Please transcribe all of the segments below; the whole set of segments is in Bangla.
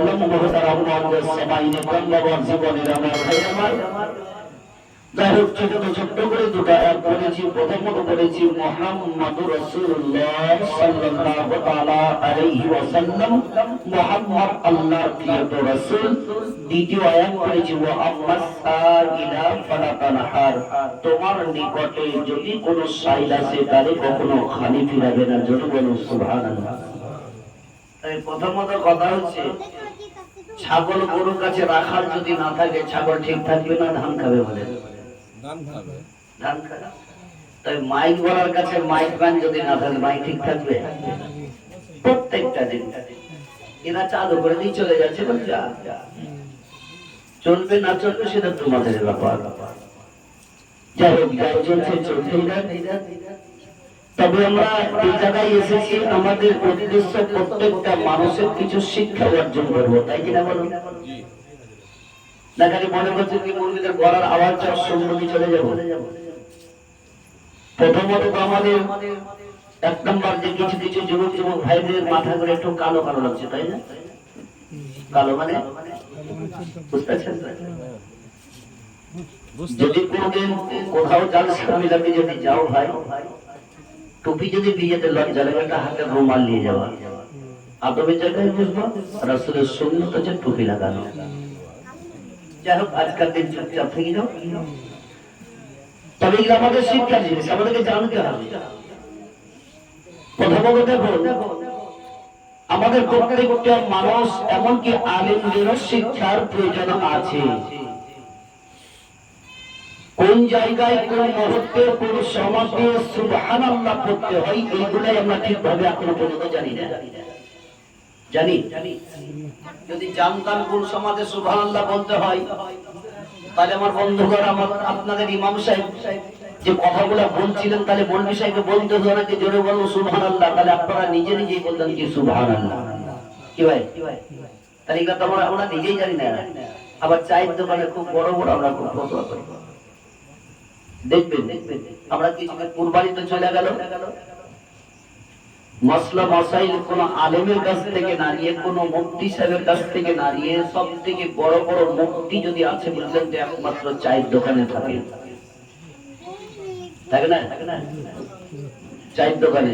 বললাম মহতারাম মুআজ্জিজ সামাইনে বাবার জীবনের আমার ভাই আমার যাই হোক ছোট্ট করে দুটো আয়াত পড়েছি। প্রথমত পড়েছি মুহাম্মাদুর রাসূলুল্লাহ সাল্লাল্লাহু তাআলা আলাইহি ওয়াসাল্লাম, মুহাম্মদ আল্লাহর প্রিয় রাসূল। দ্বিতীয় আয়াত পড়েছি ওয়া আম্মাস সাইলা ফালা তানহার, তোমার নিকটে যদি কোনো সাইল আসে তাহলে কখনো খালি ফিরাবে না। জোরে বলুন সুবহানাল্লাহ। তাই প্রথমত কথা হচ্ছে ছাগল গরুর কাছে রাখার যদি না থাকে ছাগল ঠিক থাকবে না, ধান খাবে বলে ধান খাবে। তাই মাইক বলার কাছে মাইক ম্যান যদি না থাকে মাইক ঠিক থাকবে প্রত্যেকটা দিন। এরা চালু করে দিয়ে চলে যাচ্ছে, চলবে না চলবে সেটা তোমাদের ব্যাপার। যাই হোক যাই চলছে চলতেই না। তবে আমরা এই জায়গায় এসেছি আমাদের উদ্দেশ্য প্রত্যেকটা মানুষের কিছু শিক্ষা অর্জন করবো, তাই কিনা বলুন? না খালি মনে করছে কি মুরগিদের গলার আওয়াজ শুনবি চলে যাবো। প্রথমত আমাদের এক নম্বর যে কিছু কিছু যুবক যুবক ভাইদের মাথা করে একটু কালো কালো লাগছে, তাই না? কালো মানে বুঝতে পারছেন? যদি কোনোদিন কোথাও জালসা মিলাতে যদি যাও ভাই, টুপি যদি বিয়েতে লজ্জা লাগে একটা হাতে রুমাল নিয়ে যাওয়া। আদবের জায়গায় বুঝবো রাসূলের সুন্নাত হচ্ছে টুপি লাগানো। যাই হোক আজকাল দিন চুপচাপ থেকে যাও। তবে এগুলো আমাদের শিক্ষার জিনিস, আমাদেরকে জানতে হবে। প্রথমত দেখো আমাদের প্রত্যেকটা মানুষ এমনকি আলেমদেরও শিক্ষার প্রয়োজন আছে। কোন জায়গায় কোন মুহূর্তে কোন সমাজে সুবহানাল্লাহ পড়তে হয় এইগুলাই আমরা ঠিকভাবে এখনো পর্যন্ত জানি না। জানি যদি জানতাম কোন সমাজে সুবহানাল্লাহ বলতে হয় তাহলে আমার বন্ধুগণ আমার আপনাদের ইমাম সাহেব যে কথাগুলো বলছিলেন তাহলে মৌলভী সাহেবকে বলতে হতো না যে জোরে বলুন সুবহানাল্লাহ, তাহলে আপনারা নিজে নিজেই বলতেন কি সুবহানাল্লাহ। কি ভাই? তাহলে এগুলো তো আমরা নিজেই জানি না। আবার চায়ের দোকানে খুব বড় বড় আমরা খুব ফতোয়া করি। দেখবেন আমরা কিছু কুরবানিতে চলে গেল মাসলা মাসাইল কোন আলেমের কাছ থেকে না নিয়ে কোন মুফতি সাহেবের কাছ থেকে না নিয়ে সব থেকে বড় বড় মুফতি যদি আছে বুঝলেন যে একমাত্র চায়ের দোকানে থাকে, থাকে না? চায়ের দোকানে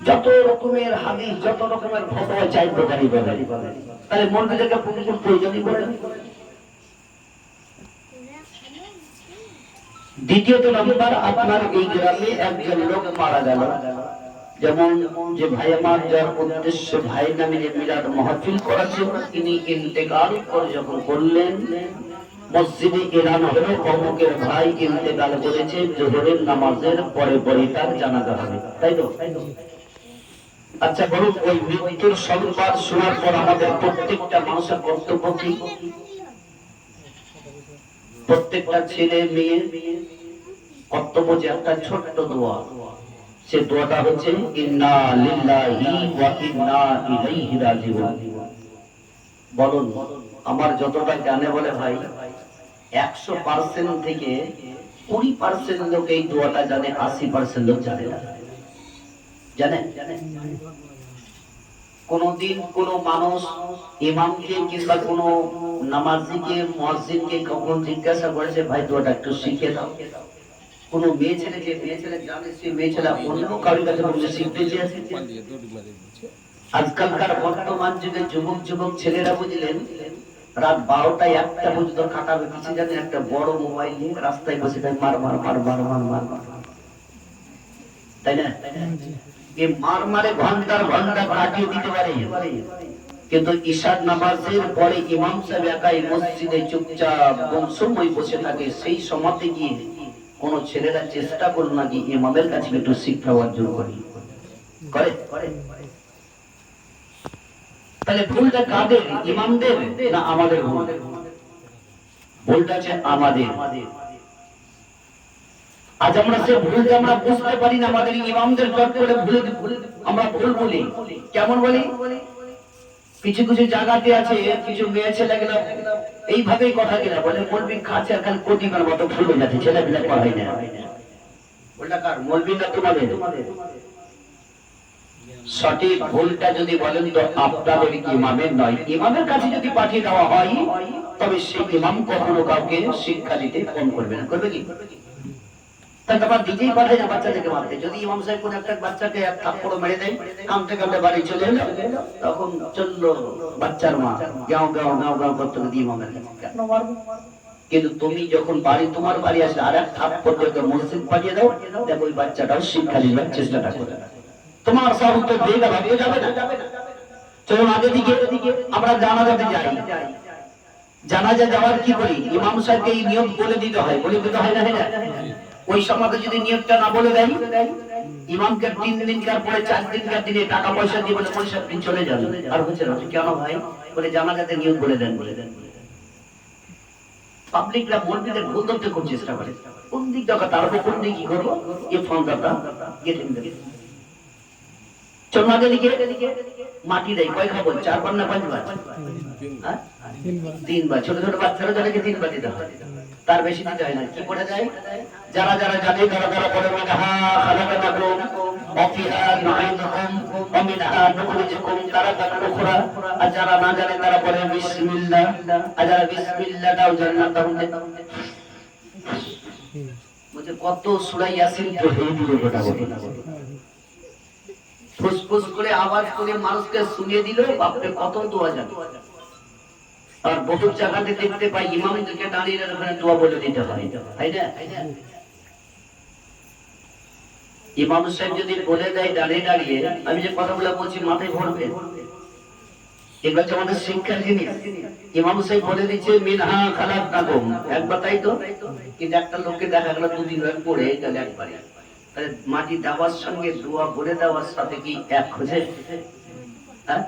যত রকমের হাদিস যত রকমের ফতোয়া চায়ের দোকানে বলে, তাহলে মৌলভীদেরকে প্রয়োজনই বলে। দ্বিতীয়ত নাম্বার আপনার এই গ্রামে একজন লোক মারা গেল, যেমন যে ভাই আমার যার উদ্দেশ্যে ভাই নামে যে মিলাদ মাহফিল করা ছিল তিনি ইন্তেকাল করে যখন করলেন মসজিদে এলান হলো অমুকের ভাই ইন্তেকাল করেছে, জোহরের নামাজের পরে পরে তার জানাজা হবে, তাই তো? আচ্ছা বলুন ওই মৃত্যুর সংবাদ শোনার পর আমাদের প্রত্যেকটা মানুষের কর্তব্য কি? প্রত্যেকটা ছেলে মেয়ে কর্তব্য যে একটা ছোট্ট দোয়া, সে দোয়াটা হচ্ছে ইন্না লিল্লাহি ওয়া ইন্না ইলাইহি রাজিউন। বলুন আমার যতটা জানে বলে ভাই 100% থেকে 20% লোক এই দোয়াটা জানে, 80% লোক জানে না। জানেন? কোনদিন কোন মানুষ ইমামকে কিংবা কোন নামাজিকে মুয়াজ্জিনকে কখন জিজ্ঞাসা করেছে ভাই দোয়াটা একটু শিখে দাও? কোন মেয়ে ছেলে যে মেয়ে ছেলে জানে সে মেয়ে ছেলে অন্য কারোর কাছে বসে শিখতে চেয়েছে? আজকালকার বর্তমান যুগে যুবক যুবক ছেলেরা বুঝলেন রাত 12টা 1টা পর্যন্ত কাটাবে কিছু জানে একটা বড় মোবাইল নিয়ে রাস্তায় বসে থাকে মার মার মার মার মার মার মার, তাই না? এই মার মারে ঘন্টার ঘন্টা কাটিয়ে দিতে পারে, কিন্তু ইশার নামাজের পরে ইমাম সাহেব একাই মসজিদে চুপচাপ বংশময় বসে থাকে, সেই সময়তে গিয়ে কোন ছেলেরা চেষ্টা করল নাকি ইমামের কাছে একটু শিক্ষা অর্জন করে? তাহলে ভুলটা কাদের? ইমামদের না আমাদের? ভুলটা আছে আমাদের। আজ আমরা সে ভুলটা আমরা বুঝতে পারি না, আমাদের ইমামদের জট করে আমরা ভুল বলি। কেমন বলি? কিছু কিছু জায়গাতে আছে কিছু মেয়ে ছেলেগুলো এইভাবেই কথা কিনা বলে মৌলবী খাচ্ছে আর খালি প্রতিমার মতো ভুল হয়ে যাচ্ছে, ছেলেপিলা পড়াই না। বলটা কার? মৌলবী না তোমাদের? সঠিক ভুলটা যদি বলেন তো আপনাদের ইমামের নয়, ইমামের কাছে যদি পাঠিয়ে দেওয়া হয় তবে সেই ইমাম কখনো কাউকে শিক্ষা দিতে ফোন করবে না। করবে কি? তাই তোমার নিজেই পাঠায় না বাচ্চাদেরকে মারতে। যদি ইমাম সাহেব কোন একটা বাচ্চাকে এক থাপ্পড় মেরে দেয়, কামতে কামতে বাড়ি চলে এলো, তখন চললো বাচ্চার মা গাও গাও গাও গাও করতে করতে ইমামের কাছে, কেন মারবো? কিন্তু তুমি যখন বাড়ি তোমার বাড়ি আসলে আর এক থাপ্পড় দিয়ে মসজিদ পাঠিয়ে দাও, দেখো ওই বাচ্চাটাও শিক্ষা দিবার চেষ্টাটা করে। তোমার সব উত্তর দিয়ে ভাবিয়ে যাবে না। চলুন আগে দিকে আমরা জানাজাতে যাই। জানাজা যাওয়ার কি করি? ইমাম সাহেবকে এই নিয়ম বলে দিতে হয়, বলে দিতে হয় না? ওই সমাজে যদি নিয়মটা না বলে দেয়, ইমামকে 3 দিনকার পরে 4 দিনকার দিনে টাকা পয়সা দিয়ে বলে 50 দিন চলে যাবে, আর হচ্ছে না। কেন ভাই? বলে জানাজাতে নিয়ম বলে দেন। পাবলিকরা মসজিদের ভুল ধরতে খুব চেষ্টা করে, কোন দিক দেখা তার উপর কোন দিক কি করবো, এই ফর্মটা গেটে দেবে। চলুন আগে দিকে মাটি দেয় কয় খাবো, 4 বার না 5 বার? 3 বার। ছোট ছোট বাচ্চারা যাদেরকে 3 বার দিতে হয়, তার বেশি দিতে হয় না। কি পড়ে যায়? যারা যারা জানে তারা তারা পড়ে মিনহা খালাকানাকুম ওয়া ফিহা নুঈদুকুম ওয়া মিনহা নুখরিজুকুম তারাতান উখরা। আর যারা না জানে তারা পড়ে বিসমিল্লাহ। আর যারা বিসমিল্লাহটাও জানে না তাহলে বুঝে কত সূরা ইয়াসিন পড়ে দিল গোটা গোটা, ফুসফুস করে আওয়াজ করে মানুষকে শুনিয়ে দিল। বাপরে কত দোয়া জানে। আর বহু জায়গাতে দেখতে পাই ইমামদেরকে দাঁড়িয়ে ওখানে দোয়া বলে দিতে হয়, তাই না? ইমাম সাহেব যদি বলে দেয় দাঁড়িয়ে দাঁড়িয়ে, আমি যে কথাগুলো বলছি মাথায় ধরবে, এগুলো হচ্ছে আমাদের শিক্ষার জিনিস। ইমাম সাহেব বলে দিচ্ছে মিনহা খালাকনাকুম, একবার, তাই তো? কিন্তু একটা লোককে দেখা গেল 2 দিন ধরে পড়ে গেল একবারে, তাহলে মাটি দেওয়ার সঙ্গে দোয়া বলে দেওয়ার সাথে কি এক হচ্ছে? হ্যাঁ,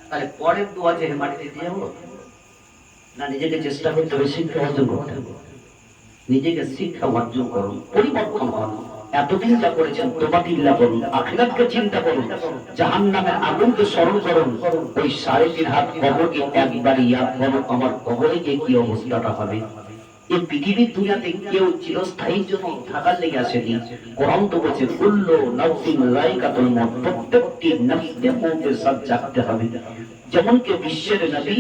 তাহলে পরের দোয়া যে মাটিতে দিয়ে যাবো না, নিজেকে চেষ্টা করতে হবে, শিক্ষা অর্জন করতে হবে। নিজেকে শিক্ষা অর্জন করুন, পরিবর্তন হন। এতদিন যা করেছেন তোবাতিল্লাহ করুন, আখিরাতকে চিন্তা করুন, জাহান্নামের আগুনকে স্মরণ করুন। ওই 3.5 হাত কবরকে একবার ইয়াদ করুন, আমার কবরে গিয়ে কি অবস্থাটা হবে। এই পৃথিবীর দুনিয়াতে কেউ চিরস্থায়ীর জন্য থাকার লেগে আসেনি। কোরআন তো বলছে কুল্লু নাফসিন যায়কাতুল মউত, প্রত্যেকটি নফসকে মউতের সাথে জাগতে হবে। যেমন কি বিশ্বের নবী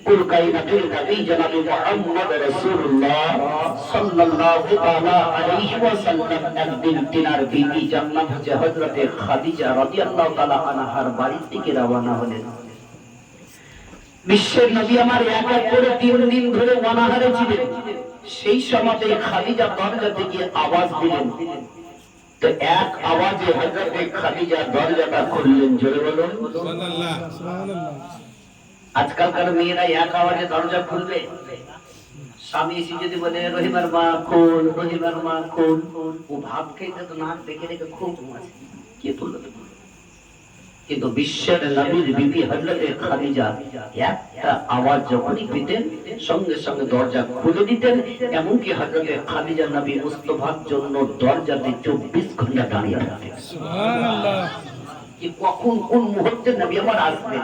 কুল কায়নাতুল নবী জনাব মুহাম্মদ রাসূলুল্লাহ সাল্লাল্লাহু তাআলা আলাইহি ওয়াসাল্লাম একদিন তিনার বিবি জান্নাত হচ্ছে হযরতে খাদিজা রাদিয়াল্লাহু তাআলা আনহার বাড়ি থেকে রওনা হলেন। বিশ্বের নবী আমার এক এক করে 3 দিন ধরে অনাহারে ছিলেন। সেই সময়তে খাদিজা দরজা থেকে আওয়াজ দিলেন, তো এক আওয়াজে হযরতে খাদিজা দরজাটা খুললেন। জোরে বলুন সুবহানাল্লাহ। আজকালকার মেয়েরা এক আওয়াজে দরজা খুলবে? স্বামী এসে যদি বলে রহিমার মা খোল, রহিমার মা খোল, ও ভাব খেতে তো নাক দেখে রেখে খুব ঘুমাচ্ছে, কে তুলবে? কিন্তু বিশ্বের নবীর বিবি হযরতে খাদিজা একটা আওয়াজ যখনই পেতেন সঙ্গে সঙ্গে দরজা খুলে দিতেন। এমনকি হযরতে খাদিজা নবী মুস্তাফার জন্য দরজাতে 24 ঘন্টা দাঁড়িয়ে থাকতেন। সুবহানাল্লাহ। কি কখন কোন মুহূর্তে নবী আমার আসবেন,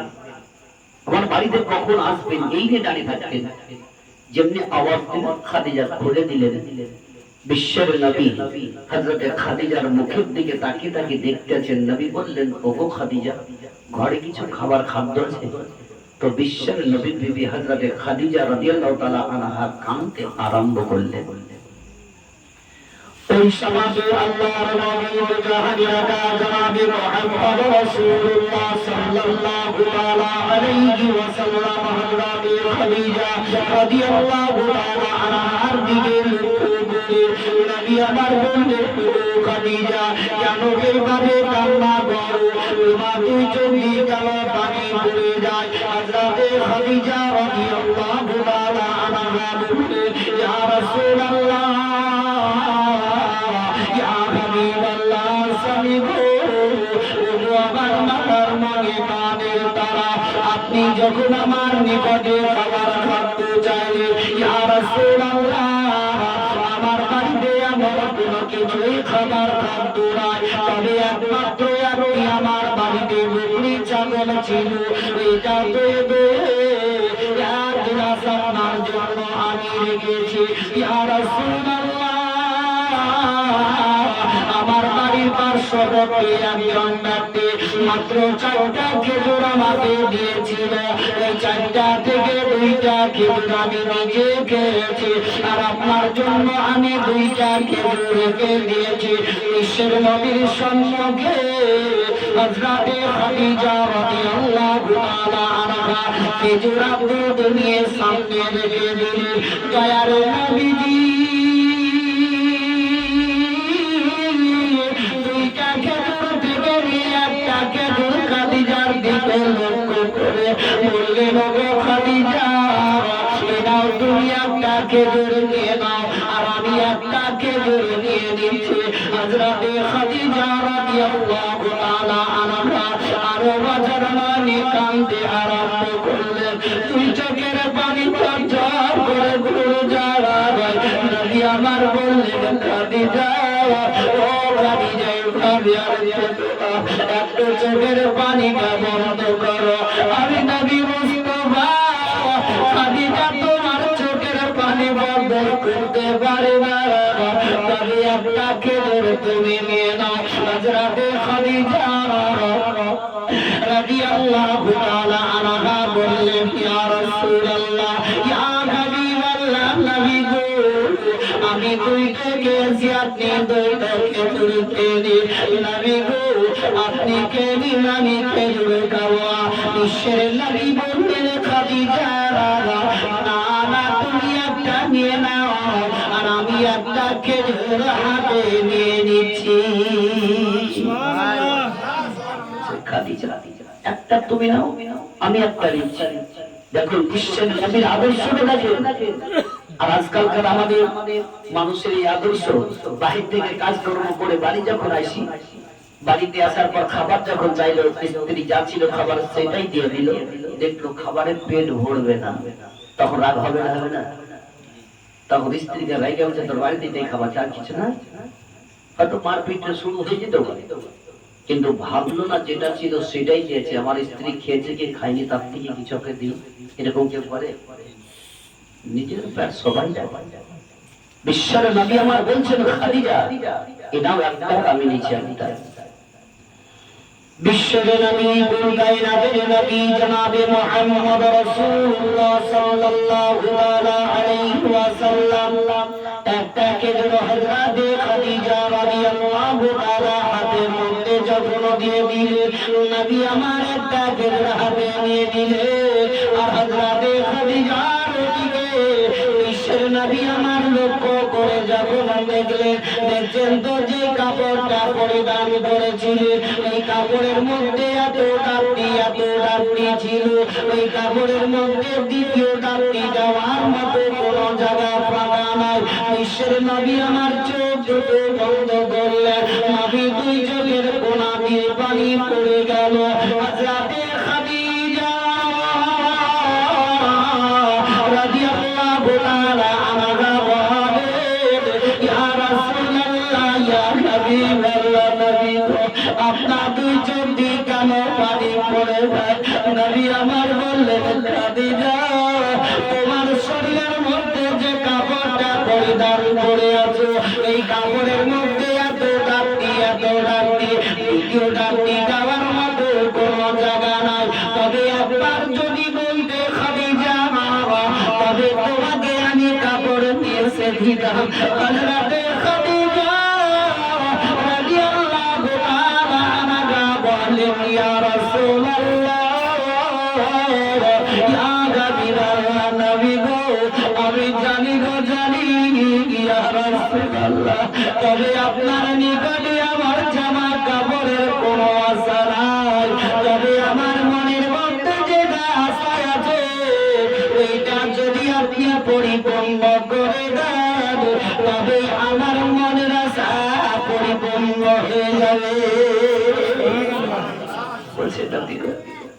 আমার বাড়িতে কখন আসবেন, এই নিয়ে দাঁড়িয়ে থাকতেন। যেমনি আওয়াজ খাদিজা খুলে দিলেন, বিশ্বের নবী হযরতে খাদিজার মুখের দিকে তাকিয়ে তাকিয়ে দেখতেছেন। নবী বললেন, ওগো খাদিজা, ঘরে কিছু খাবার খাদ্য আছে? তো বিশ্বের নবীর বিবি হযরতে খাদিজা রাদিয়াল্লাহু তাআলা আনহা কাঁদতে আরম্ভ করলেন। ওই সমাজে আল্লাহর নবী মুজাহিদরা জনাবে মুহাম্মদ রাসূলুল্লাহ সাল্লাল্লাহু তাআলা আলাইহি ওয়াসাল্লাম হযরতে খাদিজা রাদিয়াল্লাহু তাআলা আনহার দিকে নবী আমার বললেন, খাদিজা কেন এভাবে কান্না করো? তোমার 2 চোখে কেন পানি পড়ে যায়? হযরতে খাদিজা রাদিয়াল্লাহু তাআলা আনহা বললেন, ইয়া রাসূলুল্লাহ, ইয়া হাবিবাল্লাহ, স্বামী গো, ও আমার মাথার মনে কানের তারা, আপনি যখন আমার নিকটে খাবার খাদ্য চাইলে, ইয়া রাসূলুল্লাহ, আমার বাড়িতে আমার কোনো কিছুই খাবার খাদ্য নাই, তবে একমাত্র আপনি আমার বাড়িতে বকরি ছাগল ছিল, এটা দেবে আপনার জন্য আমি রেখেছি। ইয়া রাসূলুল্লাহ, আমার বাড়ির আমার সবকে একজন ব্যক্তি মাত্র 4টা খেজুর আমাকে দিয়েছিল, এই 4টা থেকে 2টা খেজুর আমি নিজে খেয়েছি, আর আপনার জন্য আমি 2টা খেজুর রেখে দিয়েছি। বিশ্বের নবীর সম্মুখে হযরতে খাদিজা রাদিয়াল্লাহু তাআলা আনহা খেজুর দুধ নিয়ে সামনে রেখে দিলেন। দয়ার নবীজি খাদিজার দিকে লক্ষ্য করে বললেন, ওগো খাদিজা, এনাও তুমি একটা খেজুর নিয়ে নাও, আর আমি একটা খেজুর নিয়ে নিচ্ছি। হযরতে খাদিজা রাদিয়াল্লাহু তাআলা আনহা আরো বাজার মানে কাঁদতে আরম্ভ করলেন। তুই চোখের পানি ঝরঝর করে ঘুরে যাওয়া নবী আমার বললেন, খাদিজা, ও খাদিজা, ভাবি আর একটু চোখের পানিটা বন্ধ করো। আমি নবী মুস্তাফা খাদিজা তোমার চোখের পানি বন্ধ করতে পারে না, তবে একটা খেজুর তুমি নিয়ে নাও। হযরতে খাদিজা রাদিয়াল্লাহু তাআলা আনহা বললেন, ইয়া রাসূলুল্লাহ, ইয়া হাবিবাল্লাহ, নবী গো, আমি 2টা খেয়েছি, আপনি 2টা খেজুর খেয়ে, নবী গো, আপনি খেয়ে আমি খেজুর খাওয়া। বিশ্বের নবী বললেন, খাদিজা, না না, তুমি একটা নিয়ে নাও, আর আমি একটা খেজুর হাতে নিয়ে নিচ্ছি। খাদিজা, একটা তুমি নাও, আমি একটা নিচ্ছি। দেখুন বিশ্বের নবীর আদর্শটা দেখুন। আর আজকালকার আমাদের মানুষের এই আদর্শ, বাহির থেকে কাজকর্ম করে বাড়ি যখন আসি, বাড়িতে আসার পর খাবার যখন চাইলো, স্ত্রী যা ছিল খাবার সেটাই দিয়ে দিল, দেখলো খাবারের পেট ভরবে না, তখন রাগ হবে না? হবে না? তখন স্ত্রীকে রাগে বলছে, তোর বাড়িতে এটাই খাবার, চার কিছু না। হয়তো মারপিটটা শুরু হয়ে যেত, কিন্তু ভাবলো না যেটা ছিল সেটাই দিয়েছে। আমার স্ত্রী খেয়েছে কি খাইনি তার থেকে কিছু ওকে দিই, এরকম কেউ করে? নিজের পেট সবাই যায়। বিশ্বের নবী আমার বলছেন, খাদিজা, এটাও একটা, আমি নিচে একটা। বিশ্বের নবী, কায়নাতের নবী জনাবে মুহাম্মদ রাসূলুল্লাহ সাল্লাল্লাহু আলাইহি ওয়াসাল্লাম একটা খেজুর হযরতে খাদিজা রাদিয়াল্লাহু তাআলা হাতের মধ্যে যখন দিয়ে দিলেন, নবী আমার একটা খেজুর হাতে নিয়ে দিলেন, আর হযরতে খাদিজার দিকে বিশ্বের নবী আমার লক্ষ্য করে যখন দেখলেন, দেখছেন তো যে কাপড়টা পরিধান করেছিলেন, এই কাপড়ের মধ্যে এত ডাবটি ছিল, ওই কাপড়ের মধ্যে দ্বিতীয় ডাবটি দেওয়ার মতো কোন জায়গা ফাঁকা নাই। বিশ্বের নবী আমার চোখ দুটো বন্ধ করলেন, নবী 2 চোখের কোনা দিয়ে পানি পড়ে গেল। হযরতে খাদিজা রাদিয়াল্লাহু তাআলা আনহা বলেন, ইয়া রাসূলুল্লাহ, ইয়া হাবিবাল্লাহ, নবী গো, আপনার 2 চোখ দিয়ে কেন পানি পড়ে যায়? নবী আমার বললেন, খাদিজা, তোমার শরীরের মধ্যে যে কাপড়টা পরিধান করে আছো, এই কাপড়ের মধ্যে এত ডাবটি, দ্বিতীয় ডাবটি দেওয়ার মতো কোনো জায়গা নাই। তবে একবার যদি বলতে খাদিজা, তবে তোমাকে আমি কাপড় নিয়েছে দিতাম। হযরতে খাদিজা রাদিয়াল্লাহু তাআলা আনহা বলেন, ইয়া রাসূলুল্লাহ, ইয়া হাবিবাল্লাহ, নবী গো, আমি জানি গো, জানি, ইয়া রাসূলুল্লাহ, তবে আপনার নিকটে আমার জামা কাপড়ের কোনো আশা নাই, তবে আমার মনের মধ্যে যেটা আশা আছে, এইটা যদি আপনি পরিপূর্ণ করে দেন, তবে আমার মনের আশা পরিপূর্ণ হয়ে যাবে। বলছে,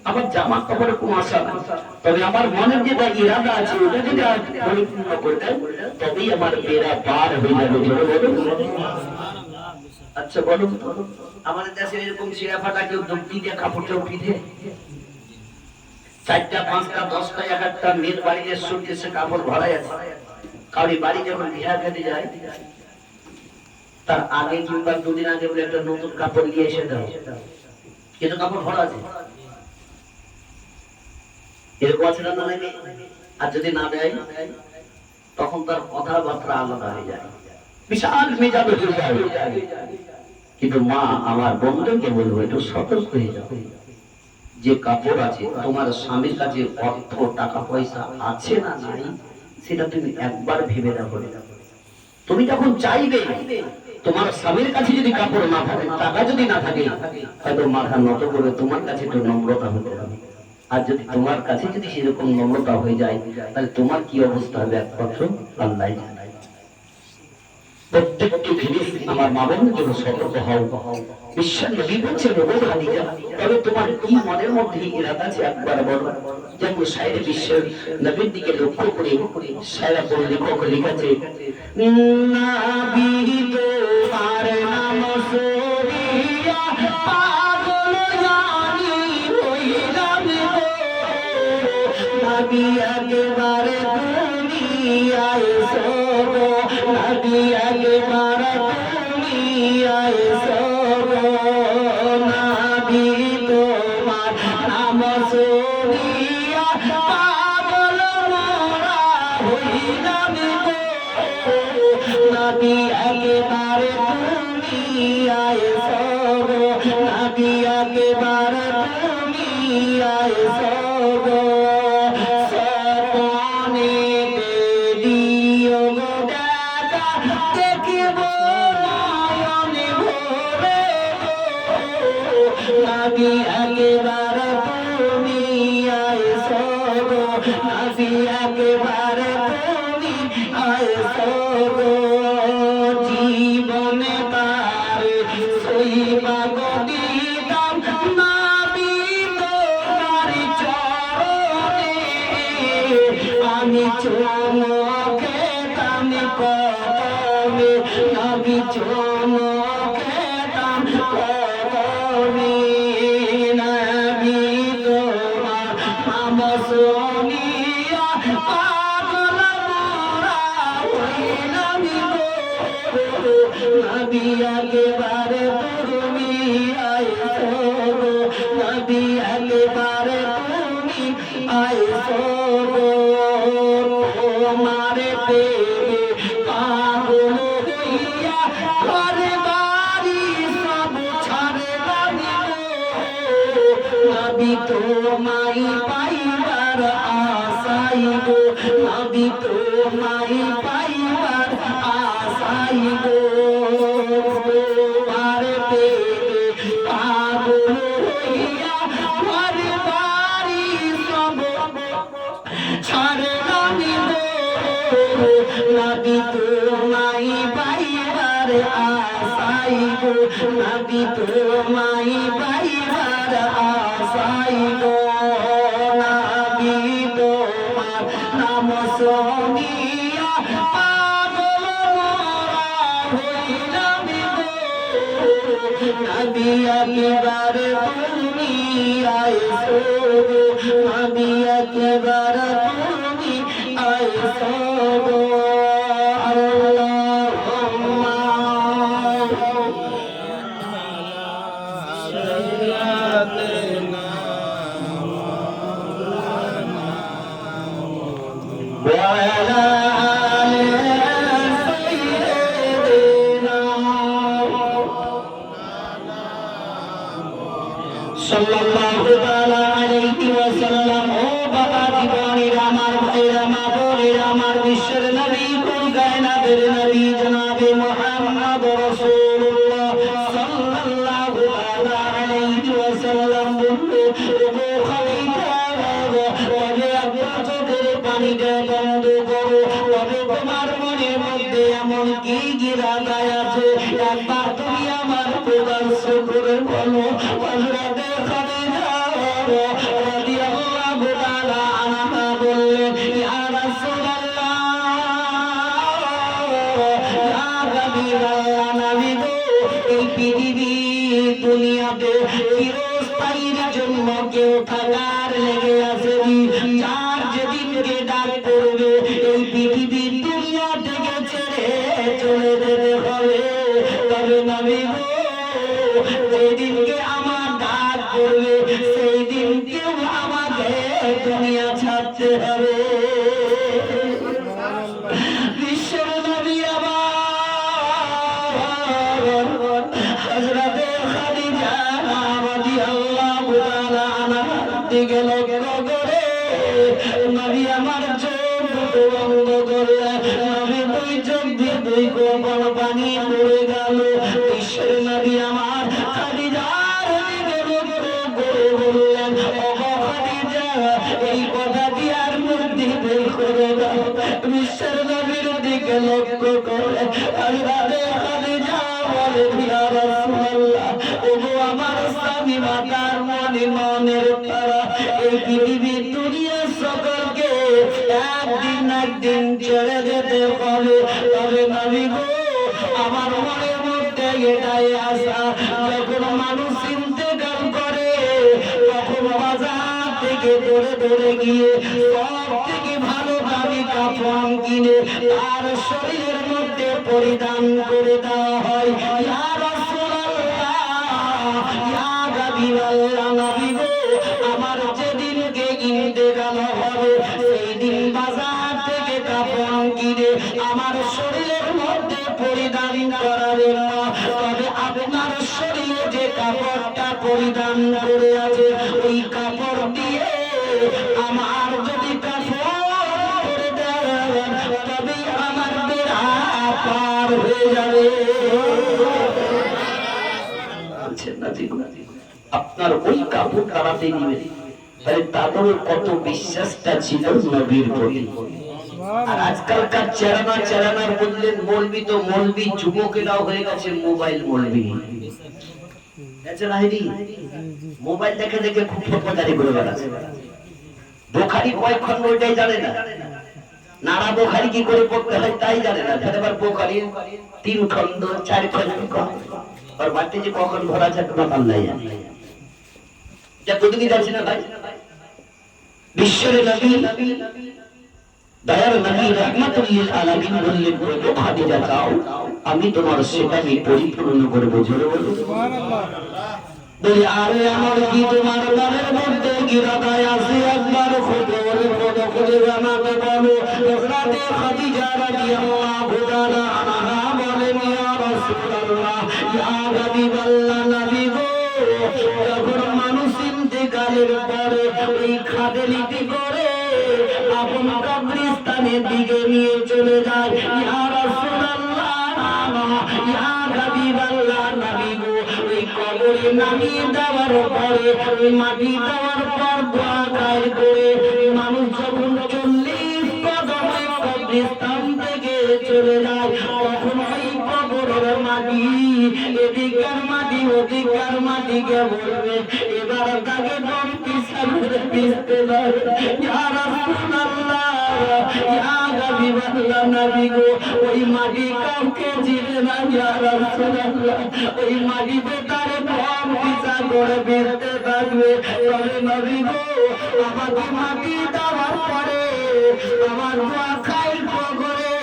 আমার জামা কাপড়ের কোনো আশা নাই, তবে আমার মনের যেটা ইরাদা আছে ওটা যদি পরিপূর্ণ করে দেন, তবেই আমার বেড়া পার হয়ে যাবে। আচ্ছা বলো, আমাদের দেশে এরকম ছিঁড়া ফাটা কেউ দমকি দিয়ে কাপড় চৌকি দিয়ে 4টা 5টা 10টা 11টা মেয়ের বাড়িতে সুটকেসে কাপড় ভরা আছে। কাউরি বাড়ি যখন বিয়া খেতে যায়, তার আগে কিংবা দুদিন আগে বলে একটা নতুন কাপড় নিয়ে এসে দাও, কিন্তু কাপড় ভরা আছে, এরকম আছে না? আর যদি না দেয় তখন তার কথাবার্তা আলাদা হয়ে যায়, বিশাল মেজাজ হয়ে যায়। কিন্তু মা আমার বন্ধুকে বলবো একটু সতর্ক হয়ে যাও, যে কাপড় আছে তোমার স্বামীর কাছে অর্থ টাকা পয়সা আছে না নাই সেটা তুমি একবার ভেবে দেখো। তুমি যখন চাইবে তোমার স্বামীর কাছে যদি কাপড় না থাকে, টাকা যদি না থাকে, হয়তো মাথা নত করে তোমার কাছে একটু নম্রতা হতে হবে। আর যদি তোমার কাছে যদি সেরকম নম্রতা হয়ে যায়, তাহলে তোমার কি অবস্থা হবে একমাত্র আল্লাহ জানে। প্রত্যেকটি জিনিস আমার মা বোনের জন্য সতর্ক হও। বিশ্বের নবী বলছেন, তবে তোমার কি মনের মধ্যে ইরাদা আছে একবার বলো। যেমন সাইরে বিশ্বের নবীর দিকে লক্ষ্য করে সাইরা বলে লেখক লিখেছে, নাবি তোমার নাম সরিয়া পাগল জানি হইলাম গো, নাবি একেবারে দুনিয়ায় সব, নাবি একেবারে দুনিয়ায় সব, নাবি তোমার নাম সরিয়া পাগল মোরা হইলাম গো, নাবি একেবারে দুনিয়ায় সব, নাবি একেবারে দুনিয়ায় সব, সপনে দিও গো দেখা দেখিব নয়নে ভরে গো, নাবি একেবারে দুনিয়ায় সব, নাবি একেবারে দুনিয়ায় সব, জীবনে তার সইবা গদিদাম নাবি তোমার চরণে, আমি চমকে তামি কদমে, নাবি চমকে তাম কদমে, নাবি তোমার নাম শুনিয়া পাগল মোরা হইলাম গো, নাবি একেবারে তুমি আইছো গো, নাবি একেবারে তুমি আইছো গো, তোমার প্রেমে পাগল হইয়া ঘরে বাড়ি সব ছাড়লাম গো, নাবি তোমায় পাইবার আশাই গো, নাবি তোমায় পাইবার আশাই গো, তোমার প্রেমে পাগল হইয়া ঘরে বাড়ি সব ছাড়লাম গো, নাবি তোমায় পাইবার আশাই গো, নাবি তোমায় পাইবার আশাই গো, নাবি তোমার নাম শুনিয়া পাগল মোরা হইলাম গো, নাবি একেবারে তুমি আইছো গো, নাবি একেবারে তুমি আইছো গো, আল্লাহুম্মা وعلى آل سيدنا সাল্লাল্লাহু তাআলা আলাইহি ওয়াসাল্লাম। ও বাবা জীবনের আমার ভাইরা মা বোনেরা আমার বিশ্বের নবী কুল কায়নাতের নবী জনাবে মুহাম্মদ রাসূলুল্লাহ সাল্লাল্লাহু তাআলা আলাইহি ওয়াসাল্লাম বলতে, ও খলিফা তবে আপনার চোখের পানিটা বন্ধ করো, তবে তোমার মনের মধ্যে এমন কি ইরাদায় আছে একবার তুমি আমার প্রধান শুকরে বলো। হযরতে খাদিজা রাদিয়াল্লাহু তাআলা আনহা বললেন, ইয়া রাসূলুল্লাহ, ইয়া হাবিবাল্লাহ, নবী গো, এই পৃথিবী দুনিয়াতে চিরস্থায়ীর জন্য কেউ থাকার লেগে আসেনি, যার যেদিনকে ডাক পড়বে এই হবে। বিশ্বের নবী আমার হযরতে খাদিজা রাদিয়াল্লাহু তাআলা আনহার দিকে লক্ষ্য করে নবী আমার চোখ বন্ধ করলেন। নবী দুই চোখ দিয়ে দুই কপাল পানি পড়ে গেল। বিশ্বের নবী আমার খাদিজার দিকে লক্ষ্য করে বললেন, ওগো খাদিজা, এই কথা কি আর মধ্যে বের করে দাও। বিশ্বের নবীর দিকে লক্ষ্য করে হযরতে খাদিজা বলেন, ইয়া রাসূলুল্লাহ, ওগো আমার স্বামী মাতার মনে মনের তারা, এই পৃথিবী দুনিয়া সকলকে একদিন ছেড়ে যেতে হবে। তবে নবী গো, আমার মনের মধ্যে এটাই আশা, যখন মানুষ ইন্তেকাল করে তখন বাজার থেকে ধরে গিয়ে সব থেকে ভালো দামি কাফন কিনে তার শরীরের মধ্যে পরিধান করে দেওয়া হয়। ইয়া রাসূলুল্লাহ, ইয়া হাবিবাল্লাহ, নবী গো, আমার যেদিনকে ইন্তেকাল হবে সেই দিন বাজার থেকে কাফন কিনে আমার শরীরের মধ্যে পরিধান করাবেন না। তবে আপনার শরীরে যে কাপড়টা পরিধান করে আছে ওই কাপড় দিয়ে আমার যদি কাপড় করে দেন তবে আমার বেড়া পার হয়ে যাবে। আপনার ওই কাপড় তাড়াতে নিবে, তাহলে তাদের কত বিশ্বাসটা ছিল নবীর প্রতি। আর আজকালকার চেরানার বললেন মৌলবি, তো মৌলবি যুবকেরাও হয়ে গেছে মোবাইল মৌলবি। মোবাইল দেখে দেখে খুব ফটফটারি করে বেড়াচ্ছে। বোখারি কয় খন্ড ওইটাই জানে না, নানা বোখারি কি করে পড়তে হয় তাই জানে না। এবার বোখারি 3 খন্ড 4 খন্ড আর বাড়তে যে কখন ভরা যায় কোনো পাল্লাই জানে যা প্রতিদিন যাচ্ছে না ভাই। বিশ্বের নবী দয়ার নবী রাহমাতুল লিল আলামিন বললেন, ও খাদিজা যাও, আমি তোমার সেটা পরিপূর্ণ করব। জোরে বলো সুবহানাল্লাহ। বলি, আরে আমার কি তোমার মনের মধ্যে গিরাদায় আছে? একবার খুলে আমাকে বলো। হযরতে খাদিজা রাদিয়াল্লাহু তাআলা আনহা বলেন, ইয়া রাসূলুল্লাহ, ইয়া হাবিবাল্লাহ, নবী গো, যখন মানুষ ইন্তেকালের পরে ওই খাদেলিটি করে আপন কবরস্থানের দিকে নিয়ে চলে যায়। ইয়া রাসূলুল্লাহ, ইয়া হাবিবাল্লাহ, নবী গো, ওই কবরে নামিয়ে দেওয়ার পরে ওই মাটি দেওয়ার পর দোয়া খায় করে মানুষ যখন 40 কদম কবরস্থান থেকে চলে যায় তখন ওই কবরের মাটি এদিকার মাটি ওদিকার মাটিকে বলবে, এবার তাকে দম পিছাবে পিছতে পারে। ইয়া রাসূলুল্লাহ, ইয়া হাবিবাল্লাহ, নবী গো, ওই মাটি কাউকে চিনে না। ইয়া রাসূলুল্লাহ, ওই মাটিতে তারে দম পিছা করে পিছতে থাকবে। তবে নবী গো, আমাকে মাটি দেওয়ার পরে আমার দোয়া খাই করে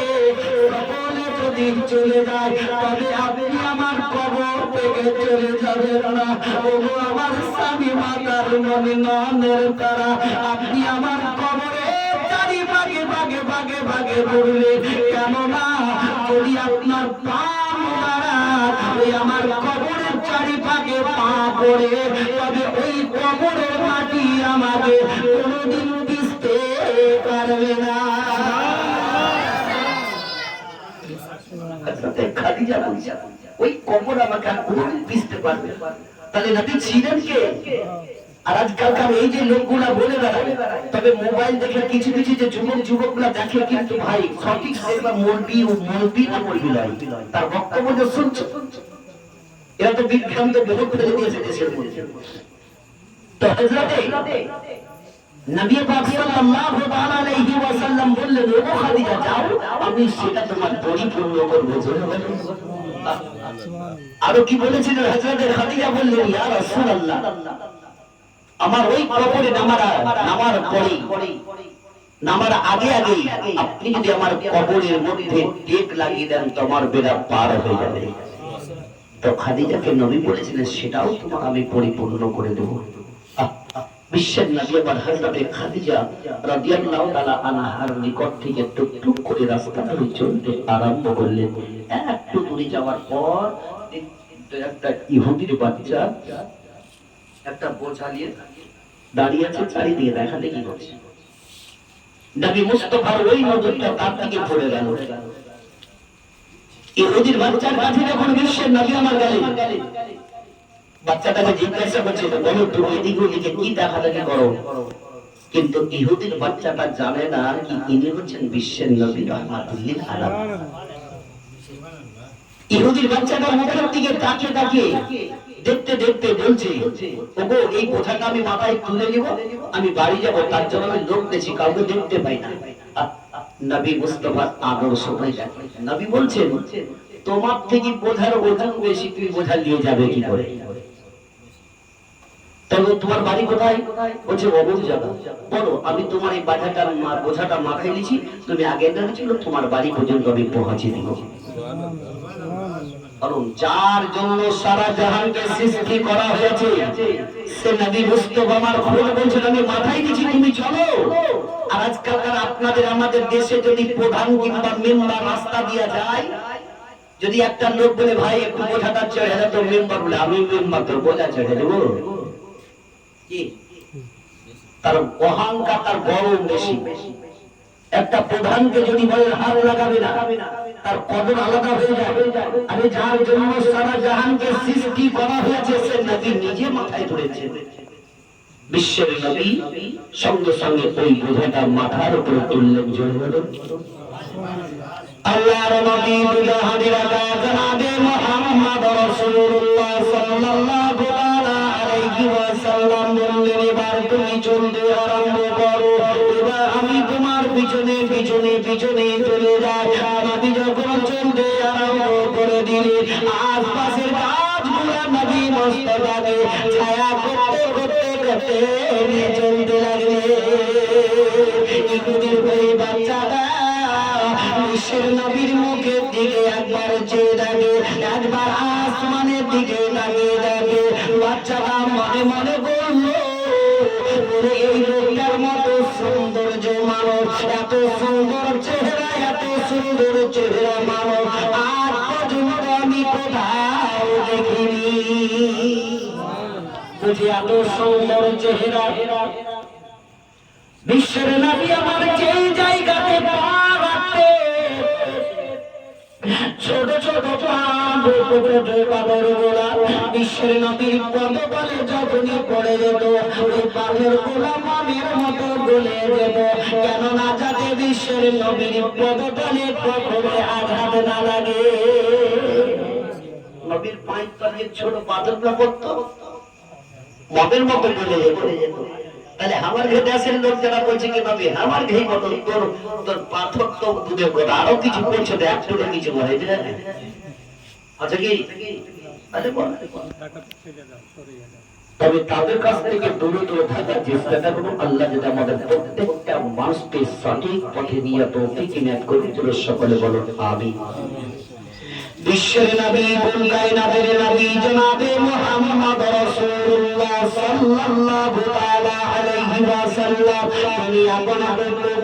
সকলে যদি চলে যায় তবে আপনি আমার কবর থেকে চলে যাবেন না। ওগো আমার স্বামী মাতার মনে ননের তারা, আপনি আমার কবরে চারি ভাগে ভাগে ভাগে ভাগে পড়লে কেননা যদি আপনার পা মোবারক ওই আমার কবরের চারি ভাগে পা পড়ে তবে ওই কবরের মাটি আমাকে কোনোদিন পিছতে পারবে না। খাদিজা বলছে ওই কবর আমাকে আর কোনোদিন পিছতে পারবে। তাহলে নবী ছিলেন কে? আর আজকালকার এই যে লোকগুলা বলে বেড়ায়, তবে মোবাইল দেখে কিছু কিছু যে যুবকগুলা দেখে কিন্তু ভাই সঠিক সেবা মৌলবি ও মৌলবি না মৌলবি নয়, তার বক্তব্য যে শুনছে এরা তো বিভ্রান্ত বহুত ফেলে দিয়েছে দেশের মধ্যে। তো হযরতে নবী পাক সাল্লাল্লাহু তাআলা আলাইহি ওয়াসাল্লাম বললেন, ও খাদিজা যাও, আমি সেটা তোমার পরিপূর্ণ করব। আরো কি বলেছিলেন হযরতে খাদিজা বললেন, ইয়া রাসূলুল্লাহ, আমার ওই কবরে নামার পরে নামার আগে আগে আপনি যদি আমার কবরের মধ্যে টেক লাগিয়ে দেন তোমার বেড়া পার হয়ে যাবে। তো খাদিজাকে নবী বলেছিলেন, সেটাও তোমার আমি পরিপূর্ণ করে দেব। বিশ্বের নবী আবার হযরতে খাদিজা রাদিয়াল্লাহু তাআলা আনহার নিকট থেকে টুকটুক করে রাস্তা ধরে চলতে আরম্ভ করলেন। একটু দূরে যাওয়ার পর একটা ইহুদির বাচ্চা একটা বোঝা নিয়ে দাঁড়িয়ে আছে, চারিদিকে দেখাদেখি করছে। নবী মুস্তাফার ওই নজরটা তার দিকে পড়ে গেল। ইহুদির বাচ্চার কাছে যখন বিশ্বের নবী আমার গেলেন, বাচ্চাটাকে জিজ্ঞাসা করছে, বলো তুমি এদিকে ওদিকে কি দেখাদেখি করো? কিন্তু ইহুদির বাচ্চাটা জানে না কি ইনি হচ্ছেন বিশ্বের নবী রাহমাতুল আলামিন। ইহুদির বাচ্চাটা মুখের দিকে তাকিয়ে তাকিয়ে দেখতে দেখতে বলছে, ওগো এই বোঝাটা আমি মাথায় তুলে নিব, আমি বাড়ি যাব, তার জন্য আমি লোক দেখছি, কাউকে দেখতে পাই না। নবী মুস্তাফার আদর্শ হয়ে যায়। নবী বলছেন, তোমার থেকে বোঝার ওজন বেশি, তুমি বোঝা নিয়ে যাবে কি করে? তবে তোমার বাড়ি কোথায়? বলছে অমুক জায়গা। বলো আমি তোমার এই বাধাটার বোঝাটা মাথায় নিয়েছি, তুমি আগে দাঁড়িয়েছিল, তোমার বাড়ি পর্যন্ত আমি পৌঁছে দিব। কারণ যার জন্য সারা জাহানকে সৃষ্টি করা হয়েছে সে নবী মুস্তাফা আমার খোঁজ বলছেন, আমি মাথায় দিচ্ছি, তুমি চলো। আর আজকালকার আপনাদের আমাদের দেশে যদি প্রধান কিংবা মেম্বার রাস্তা দিয়া যায়, যদি একটা লোক বলে ভাই একটু বোঝাটা চড়ে তো মেম্বার বলে আমি মেম্বার তোর বোঝা চড়ে দেবো, তার অহংকার তার গরম বেশি। একটা প্রধানকে যদি বলে হাত লাগাবে না, তার কদর আলাদা হয়ে যাবে। আরে যার জন্য সারা জাহানকে সৃষ্টি করা হয়েছে সে নবী নিজে মাথায় ধরেছে। বিশ্বের নবী সঙ্গে সঙ্গে ওই বোঝাটা মাথার উপরে তুললেন। আল্লাহর নবী জাহানের আকা জনাবে মুহাম্মদ রাসূলুল্লাহ সাল্লাল্লাহু আলাইহি ওয়াসাল্লাম বললেন, এবার তুমি চলতে আরম্ভ করো। এবার আমি তোমার পিছনে পিছনে পিছনে চলে যাই। নবী যখন চলতে আরম্ভ করে দিলেন, আশপাশের গাছগুলো নবী মুস্তাফাকে ছায়া করতে করতে করতে নিয়ে চলতে লাগলেন। ইহুদির ওই বাচ্চাটা বিশ্বের নবীর মুখের দিকে একবার চেয়ে দেখে, একবার আসমানের দিকে তাকিয়ে দেখে। বাচ্চাটা মনে মনে বলল, এই লোকটার মতো সৌন্দর্য মানব, এত সুন্দর চেহারা, এত সুন্দর চেহারা মানব আর পর্যন্ত আমি কোথাও দেখিনি। বুঝি এত সুন্দর চেহারা বিশ্বের নবী আমার যেই জায়গাতে পা রাখতে ছোট ছোট বিশ্বের নবীর পদতলে যখনই পড়ে যেত, ওই পাথর গোলা মামের মতো গলে যেত। কেননা যাতে বিশ্বের নবীর পদতলে কখনো আঘাত না লাগে। নবীর পায়ের তলে ছোট পাথরগুলো পড়তো, মদের মতো গলে যেত। তাহলে আমার দেশের লোক যারা বলছে কি নবী আমার ঘেই মতো, তোর পাথর তো দুধের কথা, আরো কিছু বলছে, একটু কিছু বলে আচ্ছা কি? তবে তাদের কাছ থেকে দূরে দূরে থাকার চেষ্টা করুন। আল্লাহ যেটা আমাদের প্রত্যেকটা মানুষকে সঠিক পথে নিয়ে তৌফিক ইনায়াত করুন। সকলে বলুন আমিন। বিশ্বের নবী কায়নাতের নবী জনাবে মুহাম্মদ রাসূলুল্লাহ সাল্লাল্লাহু তাআলা আলাইহি ওয়াসাল্লাম তিনি আপন করে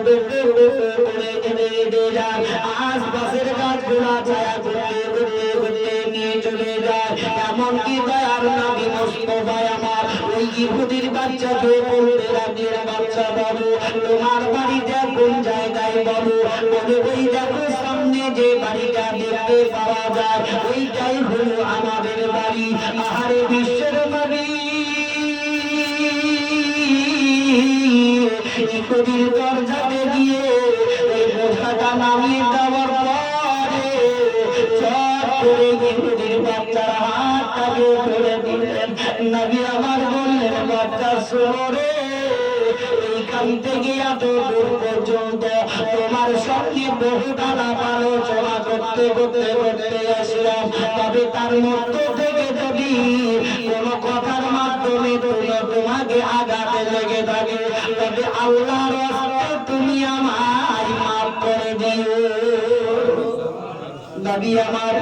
চলে যান। আশপাশের গাছগুলো ছায়া করতে করতে করতে নিয়ে চলে যায়। এমনকি দয়ার নবী মুস্তাফা আমার ওই ইহুদির বাচ্চাকে বলতে লাগলেন, বাচ্চা বাবু তোমার বাড়িটা কোন জায়গায় বাবু? বলে ওই দেখো সামনে যে বাড়িটা দেখতে পাওয়া যায় ওইটাই হলো আমাদের বাড়ি। আহারে বিশ্বের নবী ইহুদির দরজাতে গিয়ে ওই বোঝাটা নামিয়ে দেওয়ার পরে চট করে ইহুদির বাচ্চার হাতটাকে ধরে দিলেন। নবী আমার বললেন, বাচ্চা শোনো রে, এইখান থেকে এত দূর পর্যন্ত তোমার সঙ্গে বহু আলাপ আলোচনা করতে করতে করতে আসলাম। তবে তার মধ্য থেকে যদি কোনো কথার মাধ্যমে তোমাকে আঘাতে লেগে থাকে তবে আল্লাহর রাস্তায় তুমি আমায় মাফ করে দিও। নবী আমার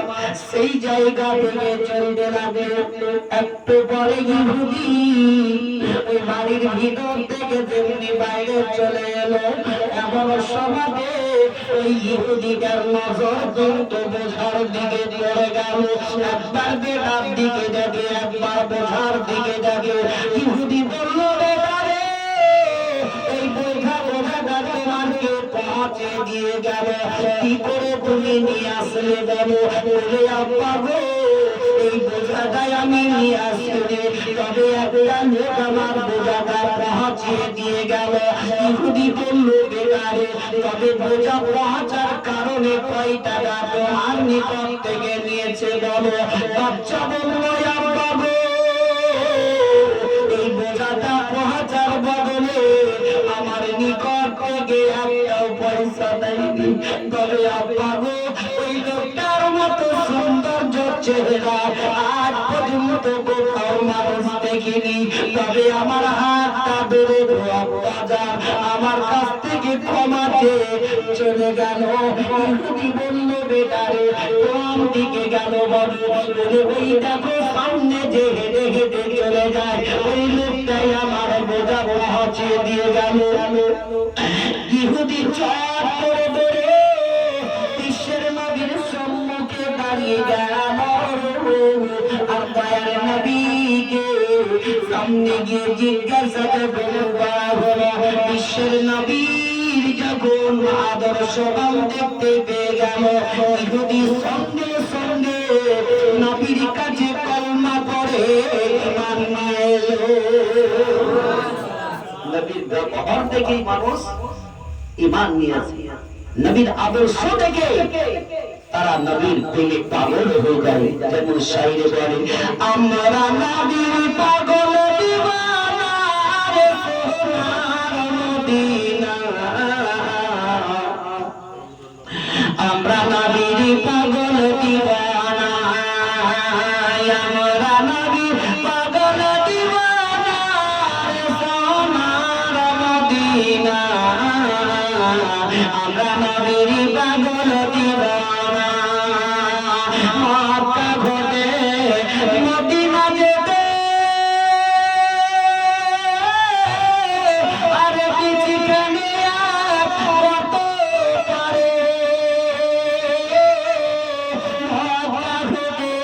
সেই জায়গা থেকে চলতে লাগলো। একটু পরে ইহুদি ওই বাড়ির ভিতর থেকে যেমনি বাইরে চলে এলো, এমন সমাজে ওই ইহুদিটার নজর কিন্তু বোঝার দিকে পড়ে গেল। একবার বেটার দিকে দেখে, একবার বোঝার দিকে দেখে। ইহুদি বলল, বেটা রে, এই বোঝাটা তোমাকে পৌঁছে দিয়ে গেল, কি করে তুমি নিয়ে আসলে বলো? বলে, আব্বা গো, এই বোঝাটাই আমি নিয়ে আসলে, তবে একটা লোক আমার বোঝাটা পৌঁছিয়ে দিয়ে গেল। ইহুদি বলল, বেটারে, তবে বোঝা পৌঁছার কারণে কয় টাকা তোমার নিকট থেকে নিয়েছে বলো? বাচ্চা বলল, আব্বা গো, এই বোঝাটা পৌঁছার বদলে আমার নিকট থেকে একটাও পয়সা দেয়নি। তবে আব্বা গো, ওই লোকটার মতো সৌন্দর্য চেহারা আজ পর্যন্ত কোথাও মানুষ দেখিনি। তবে আমার হাতটা ধরে আব্বা যান, আমার কাছ থেকে ক্ষমা চেয়ে চলে গেল। ইহুদি বলল, বেটারে, কোন দিকে গেল বলো? বলে, ওই দেখো সামনে যে হেঁটে হেঁটে চলে যায়, ওই লোকটাই আমার বোঝা পৌঁছিয়ে দিয়ে গেল। ইহুদি চট করে ধরে বিশ্বের নবীর সম্মুখে দাঁড়িয়ে গেল, আর দয়ার নবীকে সামনে গিয়ে জিজ্ঞাসা করা হলো। বিশ্বের নবীর যখন আদর্শবান দেখতে পেয়ে গেল, ইহুদি সঙ্গে সঙ্গে নবীর কাছে কলমা পড়ে ঈমান নিয়ে এলো। নবীর ব্যবহার দেখেই মানুষ ঈমান নিয়েছে, নবীর আদর্শ থেকে তারা নবীর প্রেমে পাগল হয়ে যায়। যেমন শাইরে বলে, আমরা নবীর পাগল দিওয়ানা রে সোনার মদিনা, আমরা নবীর পাগল দিওয়ানা, আমরা নবীর পাগল দিওয়ানা রে সোনার মদিনা, আমরা নবীর পাগল দিওয়ানা। মক্কা ঘটে মদিনা যেতে আরে চিঠিখানি কত পারে, মক্কা ঘটে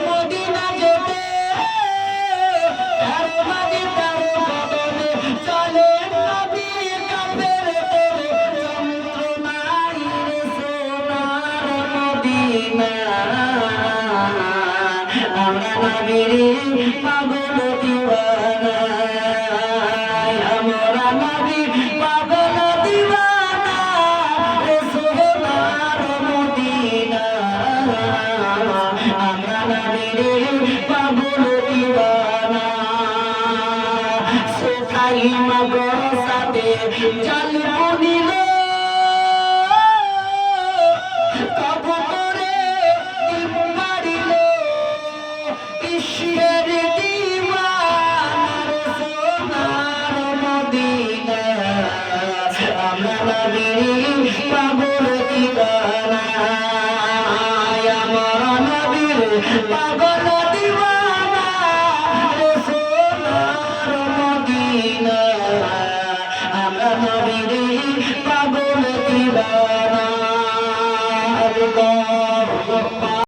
মদিনা যেতে তার মাঝে তার বদলে চলে নবী কাফের তোর যন্ত্রণাই রে সোনার মদিনা, আমরা নবীর পাগল দিওয়ানা, আমরা নবীর পাগল দিওয়ানা রে সোনার মদিনা, আমরা নবীর পাগল দিওয়ানা। সোখাই মগর সাথে জল বুনিল, কবরে ডিম মারিল, ঈশ্বর দিওয়ানার সোনার মদিনা, আমরা নবীর পাগল দিওয়ানা, আমরা নবীর পাগল